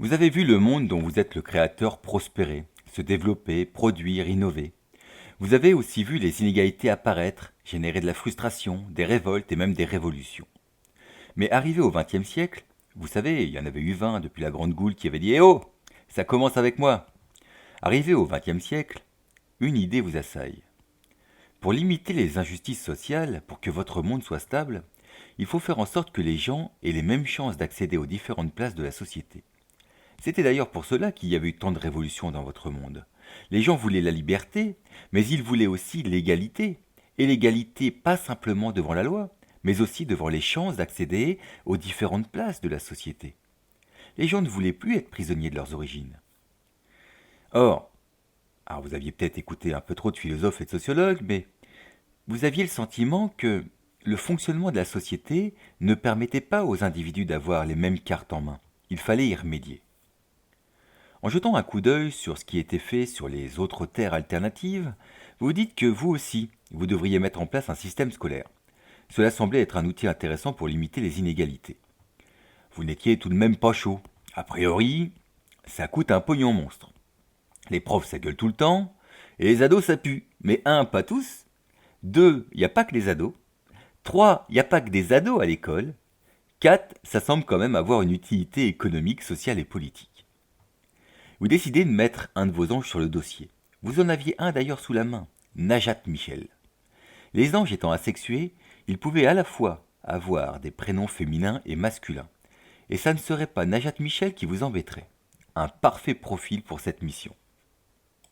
Vous avez vu le monde dont vous êtes le créateur prospérer, se développer, produire, innover. Vous avez aussi vu les inégalités apparaître, générer de la frustration, des révoltes et même des révolutions. Mais arrivé au XXe siècle, vous savez, il y en avait eu 20 depuis la Grande Goule qui avait dit «Eh oh, ça commence avec moi!» Arrivé au XXe siècle, une idée vous assaille. Pour limiter les injustices sociales, pour que votre monde soit stable, il faut faire en sorte que les gens aient les mêmes chances d'accéder aux différentes places de la société. C'était d'ailleurs pour cela qu'il y avait eu tant de révolutions dans votre monde. Les gens voulaient la liberté, mais ils voulaient aussi l'égalité. Et l'égalité pas simplement devant la loi, mais aussi devant les chances d'accéder aux différentes places de la société. Les gens ne voulaient plus être prisonniers de leurs origines. Or, alors vous aviez peut-être écouté un peu trop de philosophes et de sociologues, mais vous aviez le sentiment que le fonctionnement de la société ne permettait pas aux individus d'avoir les mêmes cartes en main. Il fallait y remédier. En jetant un coup d'œil sur ce qui était fait sur les autres terres alternatives, vous dites que vous aussi, vous devriez mettre en place un système scolaire. Cela semblait être un outil intéressant pour limiter les inégalités. Vous n'étiez tout de même pas chaud. A priori, ça coûte un pognon monstre. Les profs, ça gueule tout le temps, et les ados, ça pue. Mais un, pas tous. Deux, il n'y a pas que les ados. Trois, il n'y a pas que des ados à l'école. Quatre, ça semble quand même avoir une utilité économique, sociale et politique. Vous décidez de mettre un de vos anges sur le dossier. Vous en aviez un d'ailleurs sous la main, Najat Michel. Les anges étant asexués, ils pouvaient à la fois avoir des prénoms féminins et masculins. Et ça ne serait pas Najat Michel qui vous embêterait. Un parfait profil pour cette mission.